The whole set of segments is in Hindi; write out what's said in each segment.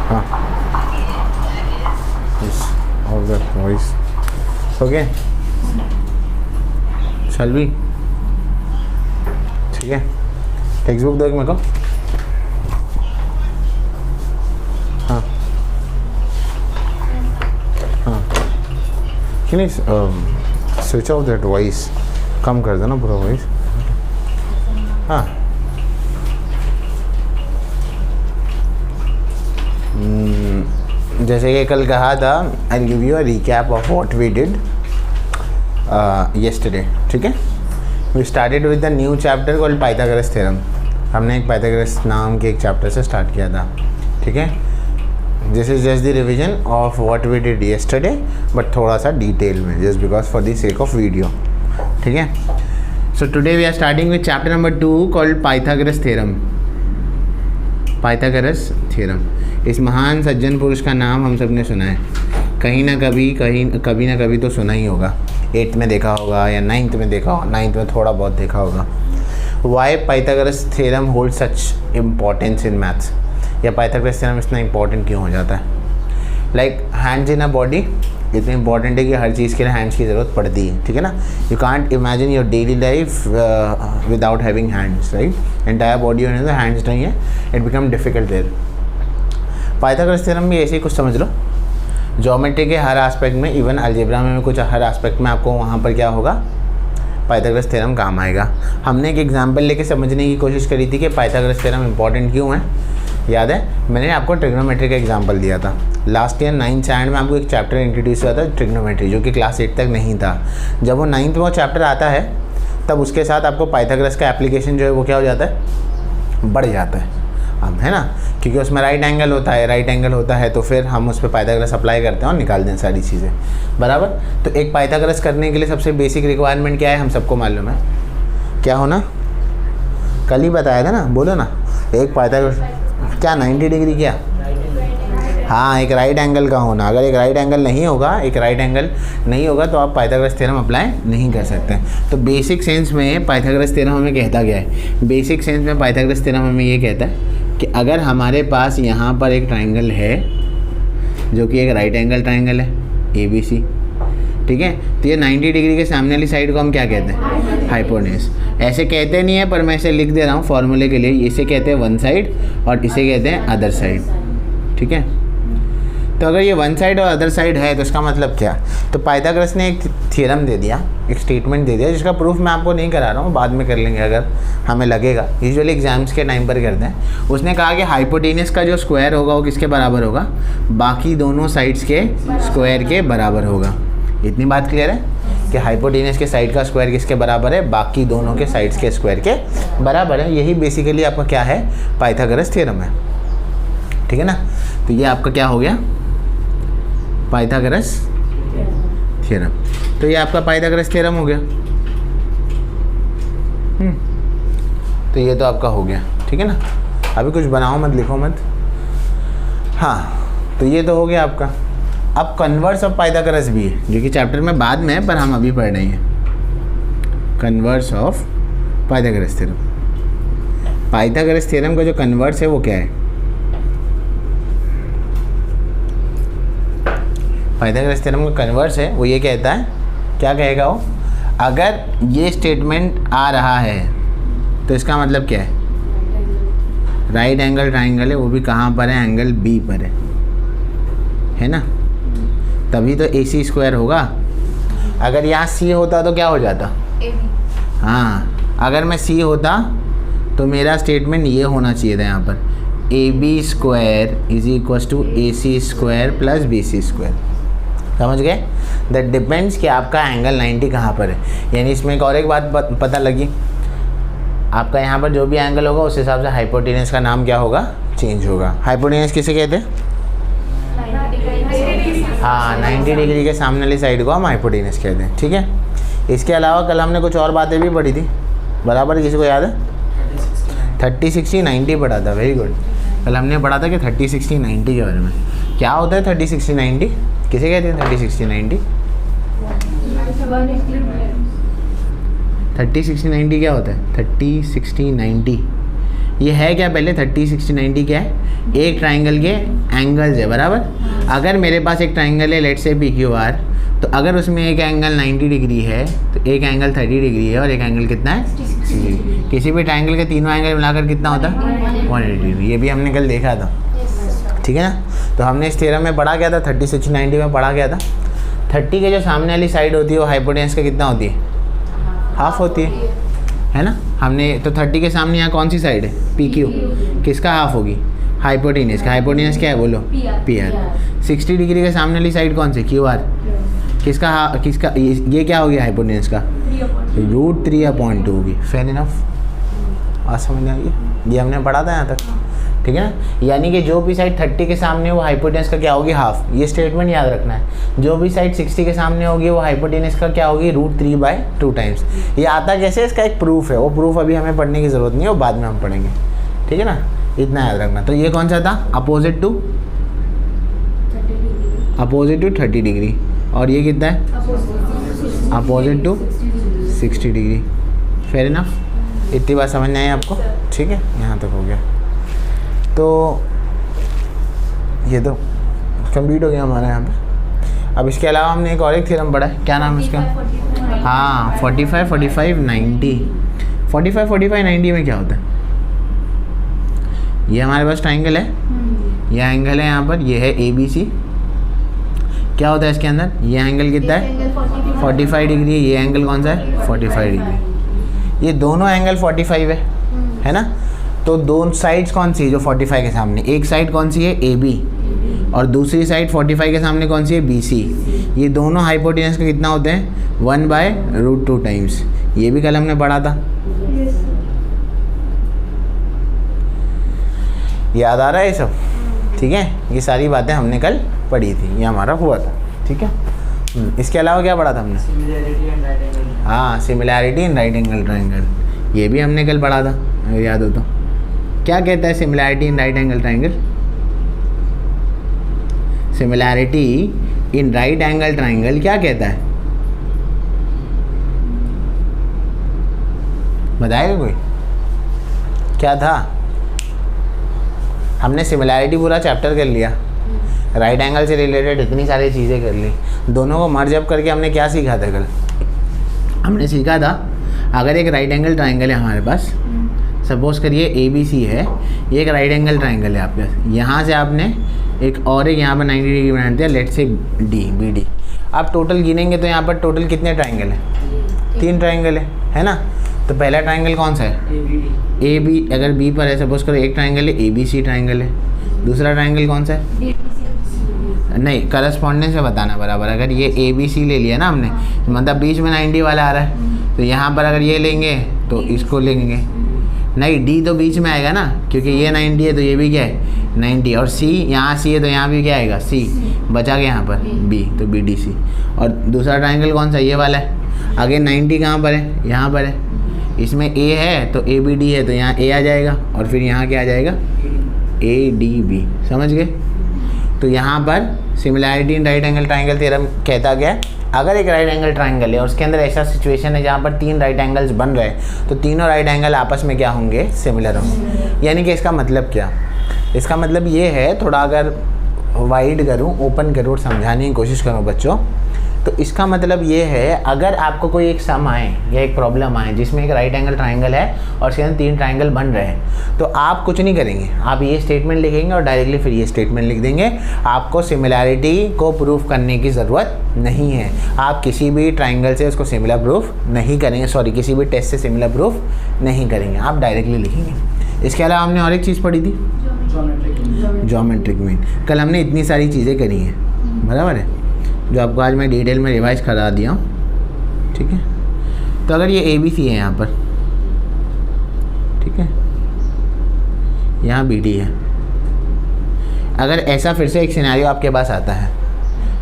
हाँ, ऑल दैट वॉइस ओके, चल भी ठीक है। टेक्स्ट बुक दो एक मेरे को। हाँ हाँ, कि नहीं स्विच ऑफ दैट वॉइस, कम कर देना पूरा वॉइस। हाँ जैसे कि कल कहा था, I will give you a recap of what we did yesterday, ठीक है। We started with the new chapter called Pythagoras theorem. हमने एक पाइथागोरस नाम के एक चैप्टर से स्टार्ट किया था, ठीक है। This is just the revision of what we did yesterday, but थोड़ा सा डिटेल में, just because for the sake of video, ठीक है। So today we are starting with chapter number 2 called Pythagoras theorem. Pythagoras theorem, इस महान सज्जन पुरुष का नाम हम सब ने सुना है, कहीं ना कभी तो सुना ही होगा। 8th में देखा होगा या 9th में देखा होगा, 9th में थोड़ा बहुत देखा होगा। Why Pythagoras theorem hold such importance in maths, या पाइथागोरस थ्योरम इतना इंपॉर्टेंट क्यों हो जाता है। Like hands in a body इतने इंपॉर्टेंट है कि हर चीज़ के लिए हैंड्स की ज़रूरत पड़ती है, ठीक है ना। You can't imagine your daily life without having hands, right. Entire body होने तो हैंड्स नहीं है, it become difficult there. Pythagoras theorem भी ऐसे ही कुछ समझ लो, ज्योमेट्री के हर एस्पेक्ट में, इवन अलजेब्रा में कुछ हर एस्पेक्ट में आपको वहाँ पर क्या होगा, पाइथागोरस थ्योरम काम आएगा। हमने एक एग्जांपल लेके समझने की कोशिश करी थी कि पाइथागोरस थ्योरम इंपॉर्टेंट क्यों है। याद है, मैंने आपको ट्रिग्नोमेट्री का एग्जांपल दिया था लास्ट ईयर 9th स्टैंडर्ड में। आपको एक चैप्टर इंट्रोड्यूस हुआ था ट्रिग्नोमेट्री, जो कि क्लास 8 तक नहीं था। जब वो 9th में वो चैप्टर आता है, तब उसके साथ आपको पाइथागोरस का एप्लीकेशन जो है वो क्या हो जाता है, बढ़ जाता है, अब है ना, क्योंकि उसमें राइट एंगल होता है तो फिर हम उस पर पाइथागोरस अप्लाई करते हैं और निकालते हैं सारी चीज़ें, बराबर। तो एक पाइथागोरस करने के लिए सबसे बेसिक रिक्वायरमेंट क्या है, हम सबको मालूम है, क्या होना, कल ही बताया था ना, बोलो ना। एक पाइथागोरस क्या 90 डिग्री क्या, हाँ, एक राइट एंगल का होना। अगर एक राइट एंगल नहीं होगा तो आप पाइथागोरस थ्योरम अप्लाई नहीं कर सकते। तो बेसिक सेंस में पाइथागोरस थ्योरम हमें कहता क्या है, बेसिक सेंस में पाइथागोरस थ्योरम हमें ये कहता है कि अगर हमारे पास यहाँ पर एक ट्राइंगल है जो कि एक राइट एंगल ट्राइंगल है ABC, ठीक है, तो ये 90 डिग्री के सामने वाली साइड को हम क्या कहते हैं, हाइपोटेन्यूज। ऐसे कहते नहीं है, पर मैं इसे लिख दे रहा हूँ फॉर्मूले के लिए। इसे कहते हैं वन साइड और इसे कहते हैं अदर साइड, ठीक है। तो अगर ये वन साइड और अदर साइड है तो इसका मतलब क्या, तो पाइथागोरस ने एक थ्योरम दे दिया, एक स्टेटमेंट दे दिया, जिसका प्रूफ मैं आपको नहीं करा रहा हूँ, बाद में कर लेंगे अगर हमें लगेगा, यूजुअली एग्जाम्स के टाइम पर करते हैं। उसने कहा कि हाइपोटेन्यूज का जो स्क्वायर होगा वो किसके बराबर होगा, बाकी दोनों साइड्स के स्क्वायर के बराबर होगा। इतनी बात क्लियर है कि हाइपोटेन्यूज के साइड का स्क्वायर किसके बराबर है, बाकी दोनों के साइड्स के स्क्वायर के बराबर है। यही बेसिकली आपका क्या है, पाइथागोरस थ्योरम है, ठीक है ना। तो ये आपका क्या हो गया, पाइथागोरस थ्योरम। तो ये आपका पाइथागोरस थ्योरम हो गया। तो ये तो आपका हो गया, ठीक है ना। अभी कुछ बनाओ मत, लिखो मत। हाँ, तो ये तो हो गया आपका। अब कन्वर्स ऑफ पाइथागोरस भी है, जो कि चैप्टर में बाद में है, पर हम अभी पढ़ रहे हैं। Converse of Pythagoras theorem. Pythagoras theorem का जो कन्वर्स है वो क्या है, पाइथागोरस थ्योरम का कन्वर्स है वो ये कहता है, क्या कहेगा वो, अगर ये स्टेटमेंट आ रहा है तो इसका मतलब क्या है, राइट एंगल ट्राइंगल है, वो भी कहाँ पर है, एंगल B पर है ना, तभी तो AC स्क्वायर होगा। अगर यहाँ C होता तो क्या हो जाता, हाँ, अगर मैं C होता तो मेरा स्टेटमेंट ये होना चाहिए था यहाँ पर, AB square is equal to AC square plus BC square. समझ गए, दैट डिपेंड्स कि आपका एंगल 90 कहाँ पर है। यानी इसमें एक और एक बात पता लगी, आपका यहाँ पर जो भी एंगल होगा उस हिसाब से हाइपोटेन्यूज का नाम क्या होगा, चेंज होगा। हाइपोटेन्यूज किसे कहते हैं, हाँ, 90 डिग्री के सामने वाली साइड को हम हाइपोटेन्यूज कहते हैं, ठीक है। इसके अलावा कल हमने कुछ और बातें भी पढ़ी थी, बराबर, किसी को याद है, 30 60 90 पढ़ा था, वेरी गुड। कल हमने पढ़ा था कि 30 60 90 के बारे में। क्या होता है 30 60 90, किसे कहते हैं 30 60 90, 30 60 90 क्या होता है, 30 60 90 ये है क्या, पहले 30, 60, 90 क्या है, एक ट्राइंगल के एंगल्स है, बराबर। अगर मेरे पास एक ट्राइंगल है लेट्स से PQR, तो अगर उसमें एक एंगल 90 डिग्री है तो एक एंगल 30 डिग्री है और एक एंगल कितना है 60 डिग्री। किसी भी ट्राइंगल के तीनों एंगल मिलाकर कितना होता है 180 डिग्री। ये भी हमने कल देखा था, ठीक है ना। तो हमने इस थ्योरम में पढ़ा क्या था, 30, 60, 90 में पढ़ा क्या था, 30 के जो सामने वाली साइड होती है वो हाइपोटेनस का कितना होती है, हाफ होती है ना। हमने तो 30 के सामने यहाँ कौन सी साइड है, PQ, किसका हाफ होगी, हाइपोटेनस का। हाइपोटेनस क्या है बोलो, PR। 60 डिग्री के सामने वाली साइड कौन सी, QR, किसका ये क्या हो गया हाइपोटेनस का, √3/2 होगी। फेयर इनफ, आज समझ में आ गई, ये हमने पढ़ा था यहाँ तक, ठीक है ना। यानी कि जो भी साइड 30 के सामने वो हाइपोटेनस का क्या होगी, हाफ। ये स्टेटमेंट याद रखना है। जो भी साइड 60 के सामने होगी वो हाइपोटेनस का क्या होगी, √3/2 टाइम्स। ये आता कैसे, इसका एक प्रूफ है, वो प्रूफ अभी हमें पढ़ने की ज़रूरत नहीं है, वो बाद में हम पढ़ेंगे, ठीक है ना। इतना याद रखना। तो ये कौन सा था, अपोजिट टू 30 डिग्री, और ये कितना है, opposite to 60 degree. Fair enough, इतनी बात समझ में आई आपको, ठीक है, यहाँ तक हो गया। तो ये तो कंप्लीट हो गया हमारा यहाँ पे। अब इसके अलावा हमने एक और एक थ्योरम पढ़ा है, क्या नाम है इसका, हाँ 45, 45, 90। 45, 45, 90 में क्या होता है, ये हमारे पास ट्राइंगल है, ये एंगल है यहाँ पर, ये है ABC। क्या होता है इसके अंदर, ये एंगल कितना है 45 डिग्री, ये एंगल कौन सा है 45 डिग्री। ये दोनों एंगल 45 है ना। तो दोनों साइड्स कौन सी है जो 45 के सामने, एक साइड कौन सी है AB और दूसरी साइड 45 के सामने कौन सी है BC। ये दोनों हाइपोटेनस का कितना होते हैं 1/√2 टाइम्स। ये भी कल हमने पढ़ा था, याद आ रहा है ये सब, ठीक है। ये सारी बातें हमने कल पढ़ी थी, ये हमारा हुआ था, ठीक है। इसके अलावा क्या पढ़ा था हमने, हाँ similarity in right angle triangle, ये भी हमने कल पढ़ा था, अगर याद हो तो। क्या कहता है similarity in right angle triangle, similarity in right angle triangle क्या कहता है, बताएगा कोई, क्या था। हमने सिमिलैरिटी पूरा चैप्टर कर लिया, राइट एंगल से रिलेटेड इतनी सारी चीज़ें कर ली, दोनों को मर्ज अप करके हमने क्या सीखा था कल, हमने सीखा था अगर एक राइट एंगल ट्राइंगल है हमारे पास, सपोज करिए ABC है, ये एक राइट एंगल ट्राइंगल है आपके पास, यहाँ से आपने एक और एक यहाँ पर 90 डिग्री बना दिया, लेट से BD। आप टोटल गिनेंगे तो यहाँ पर टोटल कितने ट्राइंगल है, 3 ट्राइंगल है ना। तो पहला ट्राइंगल कौन सा है AB, अगर B पर है सपोज करो एक ट्राइंगल है ABC ट्राइंगल है। दूसरा ट्राइंगल कौन सा है, नहीं करस्पॉन्डेंस से बताना बराबर। अगर ये ABC ले लिया ना हमने, मतलब बीच में 90 वाला आ रहा है, तो यहाँ पर अगर ये लेंगे तो इसको लेंगे, नहीं D तो बीच में आएगा ना, क्योंकि ये 90 है तो ये भी क्या है 90, और C यहाँ C है तो यहाँ भी क्या आएगा C, बचा गया यहाँ पर B, तो BDC। और दूसरा ट्राइंगल कौन सा, ये वाला है। आगे 90 कहाँ पर है, यहाँ पर है, इसमें A है तो ABD है तो यहाँ A आ जाएगा, और फिर यहाँ क्या आ जाएगा ADB, समझ गए। तो यहाँ पर similarity in right angle triangle theorem कहता गया है, अगर एक राइट एंगल ट्राइंगल है और उसके अंदर ऐसा सिचुएशन है जहाँ पर 3 राइट एंगल्स बन रहे हैं, तो तीनों राइट एंगल आपस में क्या होंगे, सिमिलर होंगे। यानी कि इसका मतलब क्या, इसका मतलब ये है, थोड़ा अगर वाइड करूँ, ओपन करूँ और समझाने की कोशिश करूँ बच्चों, तो इसका मतलब ये है, अगर आपको कोई एक सम आए या एक प्रॉब्लम आए जिसमें एक राइट एंगल ट्राइंगल है और उसके अंदर 3 ट्राइंगल बन रहे हैं, तो आप कुछ नहीं करेंगे, आप ये स्टेटमेंट लिखेंगे और डायरेक्टली फिर ये स्टेटमेंट लिख देंगे। आपको सिमिलैरिटी को प्रूफ करने की ज़रूरत नहीं है, आप किसी भी ट्राइंगल से उसको सिमिलर प्रूफ नहीं करेंगे, सॉरी किसी भी टेस्ट से सिमिलर प्रूफ नहीं करेंगे, आप डायरेक्टली लिखेंगे। इसके अलावा हमने और एक चीज़ पढ़ी थी, ज्योमेट्रिक मीन। कल हमने इतनी सारी चीज़ें करी हैं, बराबर है, जो आपको आज मैं डिटेल में रिवाइज करा दिया हूँ, ठीक है। तो अगर ये ABC है यहाँ पर, ठीक है, यहाँ BD है, अगर ऐसा फिर से एक सिनेरियो आपके पास आता है,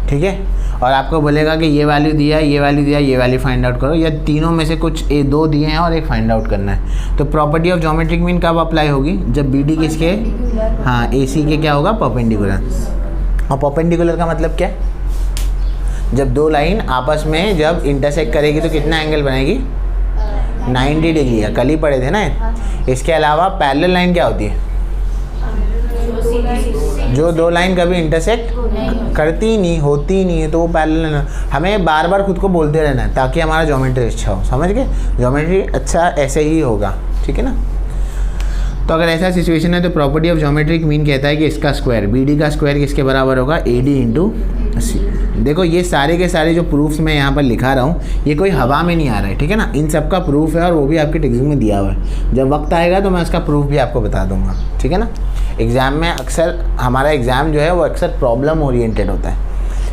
ठीक है, और आपको बोलेगा कि ये वैल्यू दिया, ये वैल्यू दिया, ये वैल्यू फाइंड आउट करो, या तीनों में से कुछ 2 दिए हैं और एक फाइंड आउट करना है, तो प्रॉपर्टी ऑफ ज्योमेट्रिक मीन कब अप्लाई होगी, जब BD किसके, हाँ AC के क्या होगा, परपेंडिकुलर। और परपेंडिकुलर का मतलब क्या है, जब 2 लाइन आपस में जब इंटरसेक्ट करेगी तो कितना एंगल बनेगी 90 डिग्री का, कल ही पढ़े थे ना। इसके अलावा पैरेलल लाइन क्या होती है? जो दो लाइन कभी इंटरसेक्ट करती ही नहीं, होती ही नहीं है, तो वो पैरेलल। हमें बार बार खुद को बोलते रहना है ताकि हमारा ज्योमेट्री अच्छा हो, समझ गए? ज्योमेट्री अच्छा ऐसे ही होगा, ठीक है ना। तो अगर ऐसा सिचुएशन है तो प्रॉपर्टी ऑफ ज्योमेट्रिक मीन कहता है कि इसका स्क्वायर बी डी का स्क्वायर किसके बराबर होगा? ए डी इंटू सी। देखो ये सारे के सारे जो प्रूफ्स मैं यहाँ पर लिखा रहा हूँ ये कोई हवा में नहीं आ रहा है, ठीक है ना। इन सब का प्रूफ है और वो भी आपके टेक्स्ट बुक में दिया हुआ है। जब वक्त आएगा तो मैं उसका प्रूफ भी आपको बता दूंगा, ठीक है ना। एग्ज़ाम में अक्सर हमारा एग्ज़ाम जो है वो अक्सर प्रॉब्लम ओरिएंटेड होता है।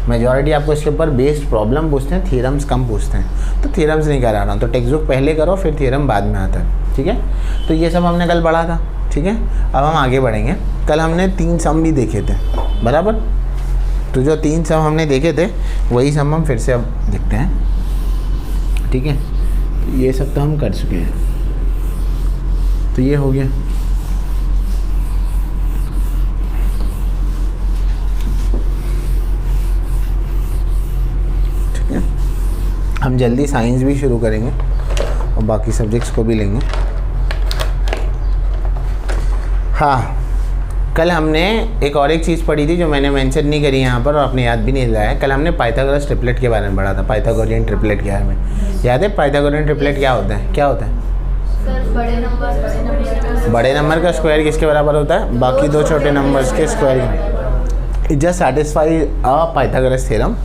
मेजॉरिटी आपको इसके ऊपर बेस्ड प्रॉब्लम पूछते हैं, थ्योरम्स कम पूछते हैं। तो थ्योरम्स नहीं करा रहा हूँ, तो टेक्स्ट बुक पहले करो फिर थ्योरम बाद में आता है, ठीक है। तो ये सब हमने कल पढ़ा था, ठीक है। अब हम आगे बढ़ेंगे। कल हमने 3 सम भी देखे थे, बराबर। तो जो 3 सम हमने देखे थे वही सम हम फिर से अब देखते हैं, ठीक है। तो ये सब तो हम कर चुके हैं, तो ये हो गया। ठीक है, हम जल्दी साइंस भी शुरू करेंगे और बाकी सब्जेक्ट्स को भी लेंगे। हाँ, कल हमने एक और एक चीज़ पढ़ी थी जो मैंने मेंशन नहीं करी यहाँ पर और अपने याद भी नहीं दिलाया। कल हमने पाइथागोरस ट्रिपलेट के बारे में पढ़ा था, पाइथागोरियन ट्रिपलेट के बारे में। याद है पाइथागोरियन ट्रिपलेट क्या होता है? क्या होता है? बड़े नंबर का स्क्वायर किसके बराबर होता है? बाकी दो छोटे नंबर्स के square. It just satisfy a Pythagoras theorem,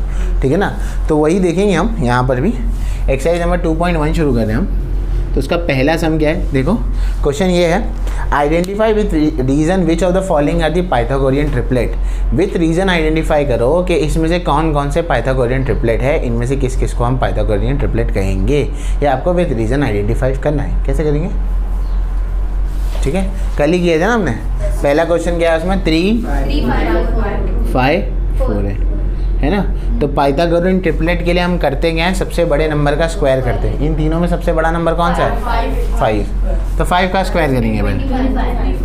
ठीक है ना। तो वही देखेंगे हम यहाँ पर भी। एक्सरसाइज नंबर 2.1 शुरू कर रहे हैं हम। तो उसका पहला सम क्या है? देखो क्वेश्चन ये है, identify with reason which of the following are the Pythagorean triplet. With reason identify करो कि इसमें से कौन कौन से पाइथागोरियन ट्रिपलेट है, इनमें से किस किस को हम पाइथागोरियन ट्रिपलेट कहेंगे। ये आपको विथ रीजन आइडेंटिफाई करना है। कैसे करेंगे? ठीक है, कल ही किया था ना हमने। पहला क्वेश्चन क्या है उसमें? 3 5 4 है ना। तो पाइथागोरियन ट्रिपलेट के लिए हम करते क्या है? सबसे बड़े नंबर का स्क्वायर करते हैं। इन तीनों में सबसे बड़ा नंबर कौन सा है? 5। तो 5 का स्क्वायर करेंगे भाई,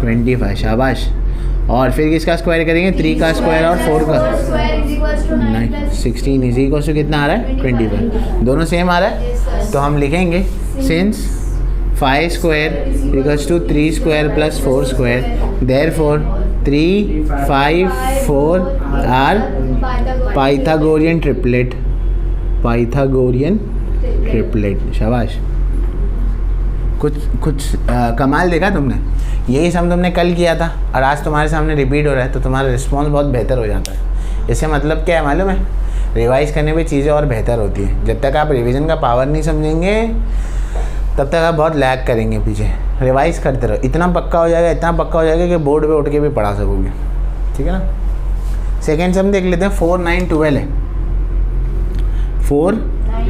25। शाबाश। और फिर किसका स्क्वायर करेंगे? 3 का स्क्वायर और 4 का 16 इज इक्वल टू कितना आ रहा है? 25। दोनों सेम आ रहा है। तो हम लिखेंगे since 5 square equals to 3 square plus 4 square, therefore 3 5 4 are Pythagorean triplet. Pythagorean triplet. शाबाश, कुछ कमाल देखा तुमने। यही सम तुमने कल किया था और आज तुम्हारे सामने रिपीट हो रहा है, तो तुम्हारा रिस्पॉन्स बहुत बेहतर हो जाता है। इससे मतलब क्या है मालूम है? रिवाइज करने पे चीज़ें और बेहतर होती हैं। जब तक आप रिवीजन का पावर नहीं समझेंगे तब तक आप बहुत लैग करेंगे पीछे। रिवाइज करते रहो, इतना पक्का हो जाएगा, इतना पक्का हो जाएगा कि बोर्ड पे उठ के भी पढ़ा सकोगे, ठीक है ना। सेकेंड सम देख लेते हैं। 4 9 12 है। 4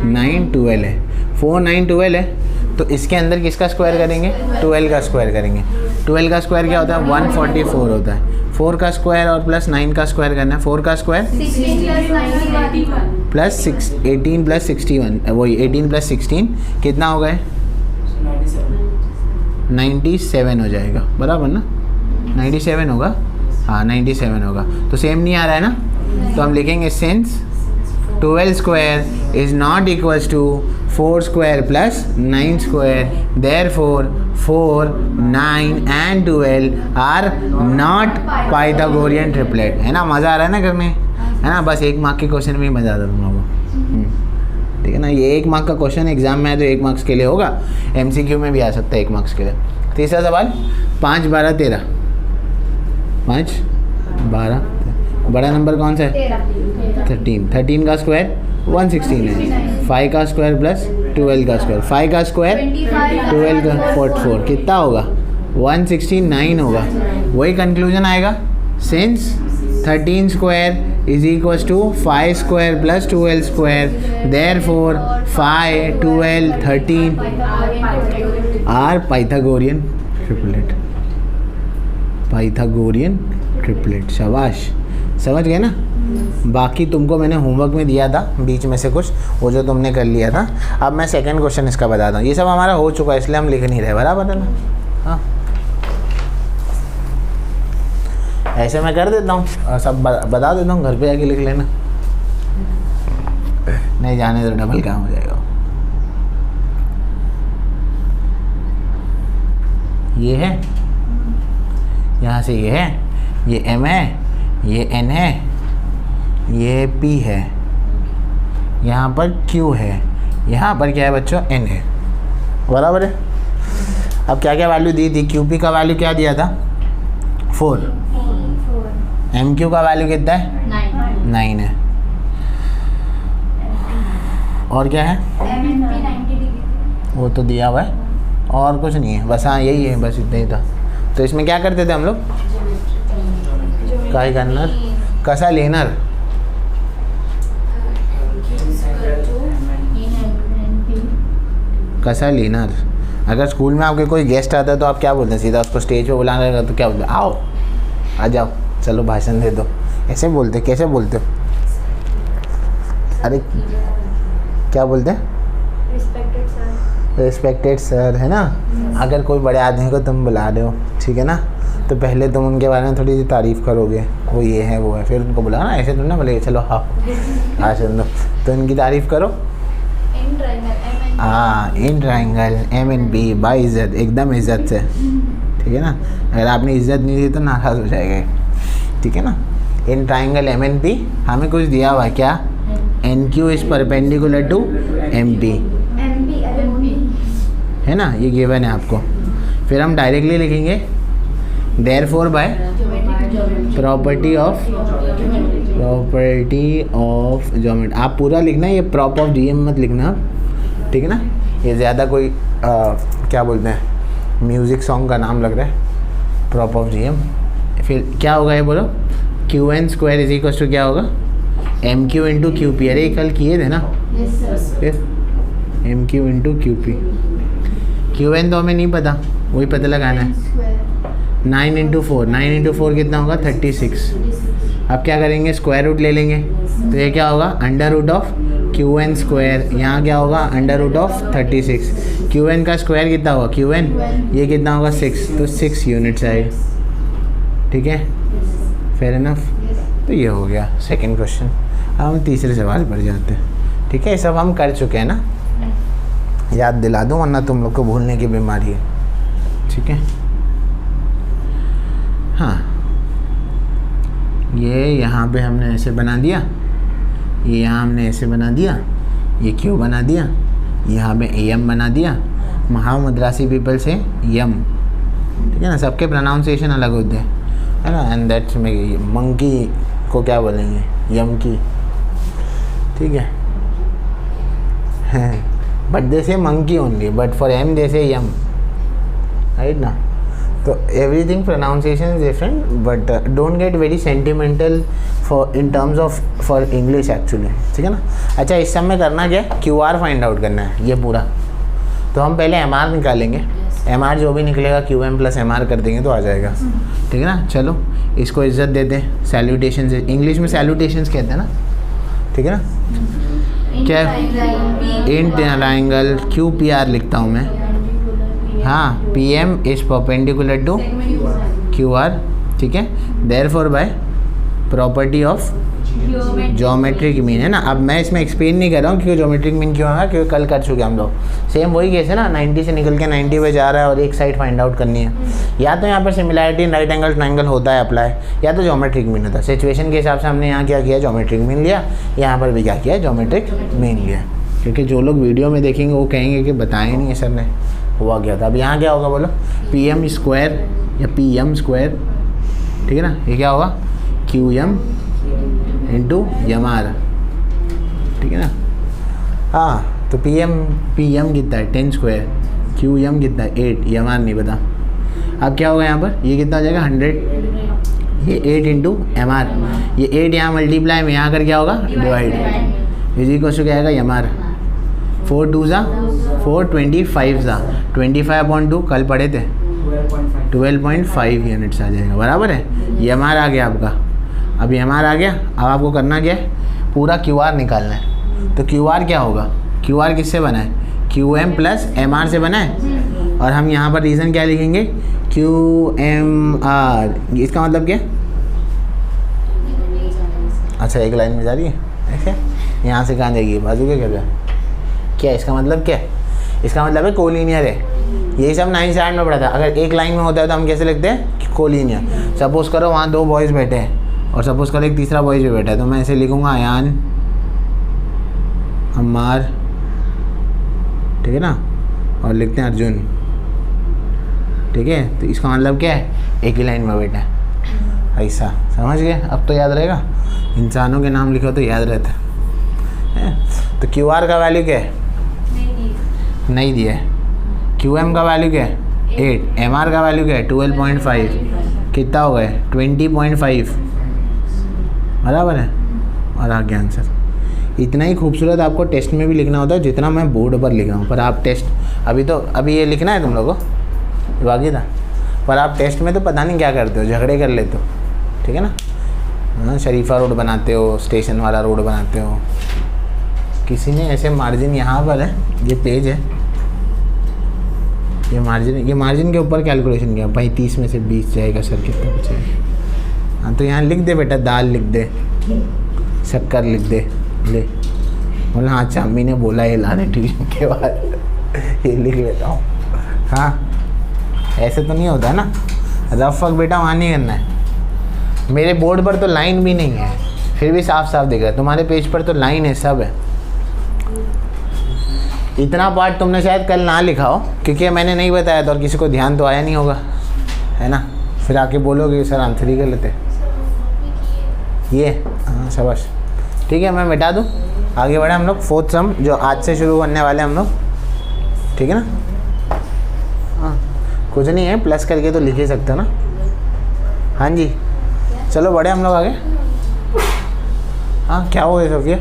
9 12 है। 4 9 12 है तो इसके अंदर किसका स्क्वायर करेंगे? 12 का स्क्वायर करेंगे। 12 का स्क्वायर क्या होता है? 144 होता है। 4 का स्क्वायर और प्लस 9 का स्क्वायर करना है। 4 का स्क्वायर प्लस 18 प्लस 61, वही 18 प्लस 16 कितना हो गए? 97 हो जाएगा, बराबर ना। 97 होगा, हाँ 97 होगा। तो सेम नहीं आ रहा है ना। तो हम लिखेंगे since 12 square is not equals to 4 square plus 9 square, therefore 4 9 and 12 are not Pythagorean triplet. है ना, मज़ा आ रहा है ना करने, है ना। बस 1 मार्क के क्वेश्चन में ही मज़ा आता तुम लोगों को, ठीक है ना। ये 1 मार्क का क्वेश्चन एग्जाम में है तो 1 मार्क्स के लिए होगा, MCQ में भी आ सकता है 1 मार्क्स के लिए। तीसरा सवाल 5 12 13। 5 12 बड़ा नंबर कौन सा है? 13। 13 का स्क्वायर 116 है। 5 का स्क्वायर प्लस 12 का स्क्वायर, 5 का स्क्वायर 12 का 44 कितना होगा? 169 होगा। वही कंक्लूजन आएगा, since 13 square is equals to 5 square plus 12 square, therefore 5 12 13 are Pythagorean triplet. Pythagorean triplet. शाबाश, समझ गए ना। बाकी तुमको मैंने होमवर्क में दिया था बीच में से कुछ, वो जो तुमने कर लिया था। अब मैं सेकंड क्वेश्चन इसका बताता हूँ। ये सब हमारा हो चुका है इसलिए हम लिख नहीं रहे, बराबर है ना। हाँ, ऐसे मैं कर देता हूँ, सब बता देता हूँ, घर पे जाके लिख लेना। नहीं जाने तो डबल काम हो जाएगा। ये है, यहाँ से ये है, ये m है, ये n है, ये p है, यहाँ पर q है, यहाँ पर क्या है बच्चों n है, बराबर है। अब क्या क्या वैल्यू दी थी, QP का वैल्यू क्या दिया था 4, MQ का वैल्यू कितना है 9 है, और क्या है वो तो दिया हुआ है, और कुछ नहीं है बस, हाँ यही है, बस इतना ही था। तो इसमें क्या करते थे हम लोग, काय करनर कसा लेनर, कसा लेनर। अगर स्कूल में आपके कोई गेस्ट आता है तो आप क्या बोलते हैं, सीधा उसको स्टेज पे बुलाना रहेगा तो क्या बोलते हैं, आओ आ जाओ चलो भाषण दे दो, ऐसे बोलते, कैसे बोलते हो, अरे क्या बोलते हैं, रिस्पेक्टेड सर, है ना। अगर कोई बड़े आदमी को तुम बुला रहे हो, ठीक है ना, तो पहले तुम उनके बारे में थोड़ी सी तारीफ़ करोगे, वो ये है वो है, फिर उनको बुलाना, ऐसे तुम ना बोले चलो हाँ हाँ सुन, तो उनकी तारीफ़ करो। हाँ, इन ट्राइंगल MNP बाई इज़्ज़त, एकदम इज़्ज़त से, ठीक है ना। अगर आपने इज़्ज़त नहीं दी तो नाराज़ हो जाएगा, ठीक है ना। इन ट्राइंगल MNP हमें कुछ दिया हुआ है क्या, NQ is perpendicular to MP, है ना, ये गिवन है आपको। फिर हम डायरेक्टली लिखेंगे therefore by property of geometry. आप पूरा लिखना, ये प्रॉप ऑफ GM मत लिखना, ठीक है ना। ये ज़्यादा कोई क्या बोलते हैं म्यूज़िक सॉन्ग का नाम लग रहा है, प्रॉप ऑफ GM। फिर क्या होगा ये बोलो, QN square is equal to क्या होगा, MQ इंटू QP। अरे कल किए थे ना, फिर MQ इंटू QP। QN तो हमें नहीं पता, वही पता लगाना है। 9 इंटू 4, 9 इंटू 4 कितना होगा 36। अब क्या करेंगे, स्क्वायर रूट ले लेंगे, तो ये क्या होगा under root of QN square, यहाँ क्या होगा अंडर रूट ऑफ 36। QN का स्क्वायर कितना होगा QN, ये कितना होगा 6, तो 6 यूनिट्स आए, ठीक है, फेयर इनफ। तो ये हो गया सेकंड क्वेश्चन। अब हम तीसरे सवाल पर जाते हैं, ठीक है। ये सब हम कर चुके हैं ना, याद दिला दूँ वरना तुम लोग को भूलने की बीमारी है, ठीक है। हाँ, ये यहाँ पे हमने ऐसे बना दिया, ये यहाँ हमने ऐसे बना दिया, ये Q बना दिया, यहाँ पे AM बना दिया। महामद्रासी पीपल से यम, ठीक है ना, सबके प्रोनाउंसिएशन अलग होते हैं, है ना। एंड दैट्स में मंकी को क्या बोलेंगे, यम की, ठीक है। बट दे से monkey only, but for M दे से यम, राइट ना। तो everything pronunciation is different, but don't get very sentimental for in terms of for English actually, ठीक है ना। अच्छा, इस समय करना क्या है, QR फाइंड आउट करना है ये पूरा। तो हम पहले MR निकालेंगे, MR जो भी निकलेगा QM प्लस MR कर देंगे तो आ जाएगा, ठीक है ना। चलो इसको इज्जत देते हैं, सैल्यूटेशंस, इंग्लिश में सैल्यूटेशंस कहते हैं ना, ठीक है ना। क्या इन ट्रायंगल QPR लिखता हूँ मैं, हाँ, PM is perpendicular to QR, ठीक है। Therefore by property of geometric mean, है ना। अब मैं इसमें एक्सप्लेन नहीं कर रहा हूँ क्योंकि ज्योमेट्रिक मीन क्यों है, क्योंकि कल कर चुके हम लोग। सेम वही केस है ना, 90 से निकल के 90 पे जा रहा है और एक साइड फाइंड आउट करनी है। या तो यहाँ पर similarity in right angle triangle होता है अप्लाई, या तो ज्योमेट्रिक मीन होता है। सिचुएशन के हिसाब से हमने यहाँ क्या किया, ज्योमेट्रिक मीन लिया, यहाँ पर भी क्या किया, ज्योमेट्रिक मीन लिया। क्योंकि जो लोग वीडियो में देखेंगे वो कहेंगे कि बताया नहीं है सर ने, हुआ क्या था। अब यहाँ क्या होगा बोलो, PM स्क्वायर या PM स्क्वायर, ठीक है ना। ये क्या होगा QM इंटू MR, ठीक है ना। हाँ, तो PM कितना है 10 स्क्वायर, QM कितना है 8, MR नहीं पता। अब क्या होगा यहाँ पर, ये कितना हो जाएगा 100, ये 8 इंटू MR, ये 8 यहाँ मल्टीप्लाई में यहाँ कर क्या होगा डिवाइड, इज इक्वल टू क्या आएगा MR। 4 2 ज़ा 4, 25 ज़ा 25/2, कल पढ़े थे 12.5 यूनिट्स आ जाएगा, बराबर है। MR आ गया आपका। अब MR आ गया, अब आपको करना क्या है, पूरा QR निकालना है। तो QR क्या होगा, QR किससे बना है, QM प्लस MR से बना है। और हम यहाँ पर रीज़न क्या लिखेंगे, QMR, इसका मतलब क्या, अच्छा एक लाइन में जा रही है ऐसे, यहाँ से कहाँ जाएगी, बाजू के क्या, इसका मतलब क्या है, इसका मतलब है कोलिनियर है। ये सब 9th स्टैंडर्ड में पढ़ा था। अगर एक लाइन में होता है तो हम कैसे लिखते हैं कि कोलिनियर। सपोज करो वहाँ 2 बॉयज़ बैठे हैं और सपोज करो एक तीसरा बॉयज़ भी बैठा है, तो मैं ऐसे लिखूँगा अयान, अम्मार, ठीक है ना, और लिखते हैं अर्जुन, ठीक है। तो इसका मतलब क्या है, एक ही लाइन में बैठा है, ऐसा समझ गए। अब तो याद रहेगा, इंसानों के नाम लिखो तो याद रहता है। तो QR का वैल्यू क्या है, नहीं दिया है। QM का वैल्यू क्या है 8, MR का वैल्यू क्या है 12.5, कितना हो गया 20.5, बराबर है। और आगे आंसर। इतना ही खूबसूरत आपको टेस्ट में भी लिखना होता है जितना मैं बोर्ड पर लिख रहा हूँ। पर आप टेस्ट अभी ये लिखना है तुम लोगों को, बाकी था। पर आप टेस्ट में तो पता नहीं क्या करते हो, झगड़े कर लेते हो, ठीक है ना। हाँ, शरीफा रोड बनाते हो, स्टेशन वाला रोड बनाते हो। किसी ने ऐसे मार्जिन यहाँ पर है, ये पेज है, ये मार्जिन के ऊपर कैलकुलेशन किया भाई 30 में से 20 जाएगा सर, कितना बचेगा। हाँ तो यहाँ लिख दे बेटा, दाल लिख दे, शक्कर लिख दे, ले बोला हाँ चामी ने बोला ये लाने ट्यूशन के बाद ये लिख लेता हूँ। हाँ ऐसे तो नहीं होता ना, रफ वर्क बेटा वहाँ नहीं करना है। मेरे बोर्ड पर तो लाइन भी नहीं है, फिर भी साफ साफ दिख रहा है। तुम्हारे पेज पर तो लाइन है, सब है। इतना पार्ट तुमने शायद कल ना लिखा हो क्योंकि मैंने नहीं बताया था और किसी को ध्यान तो आया नहीं होगा, है ना। फिर आके बोलोगे सर आंसर ही कर लेते ये। हाँ शाबाश, ठीक है मैं मिटा दूँ। आगे बढ़े हम लोग 4th सम जो आज से शुरू करने वाले हम लोग, ठीक है ना। हाँ कुछ नहीं है, प्लस करके तो लिख ही सकते हो ना। हाँ जी चलो बढ़े हम लोग आगे। हाँ क्या हो गया सोफिया,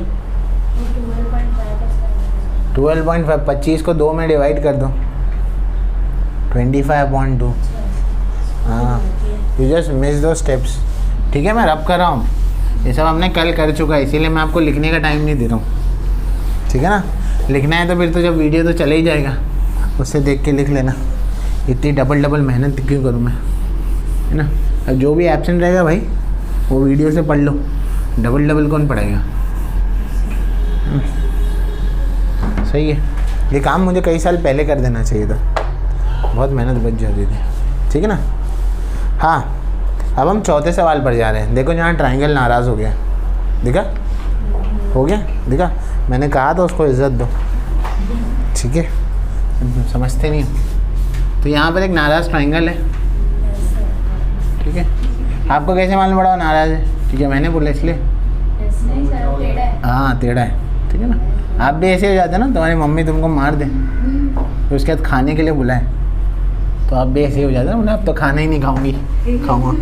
12.5, 25 को 2 में डिवाइड कर दो, 25/2। हाँ यू जस्ट मिस दो स्टेप्स, ठीक है। मैं रब कर रहा हूँ, ये सब हमने कल कर चुका है, इसीलिए मैं आपको लिखने का टाइम नहीं दे रहा हूँ, ठीक है ना। लिखना है तो फिर तो जब वीडियो तो चले ही जाएगा, उससे देख के लिख लेना। इतनी डबल मेहनत क्यों करूँ मैं, है ना। अब जो भी एब्सेंट रहेगा भाई वो वीडियो से पढ़ लो, डबल कौन पढ़ेगा। सही है, ये काम मुझे कई साल पहले कर देना चाहिए था, बहुत मेहनत बच जाती थी, ठीक है ना। हाँ अब हम 4थे सवाल पर जा रहे हैं। देखो जहाँ ट्रायंगल नाराज़ हो गया, दिखा हो गया, दिखा। मैंने कहा था उसको इज्जत दो, ठीक है, समझते नहीं। तो यहाँ पर एक नाराज़ ट्रायंगल है, ठीक है। आपको कैसे मालूम पड़ा नाराज़ है, ठीक है, मैंने बोला इसलिए। हाँ टेढ़ा है, ठीक है ना। आप भी ऐसे हो जाते ना, तुम्हारी मम्मी तुमको मार दे तो उसके बाद खाने के लिए बुलाए, तो आप भी ऐसे हो जाते ना, अब तो खाना ही नहीं खाऊंगी, खाऊंगा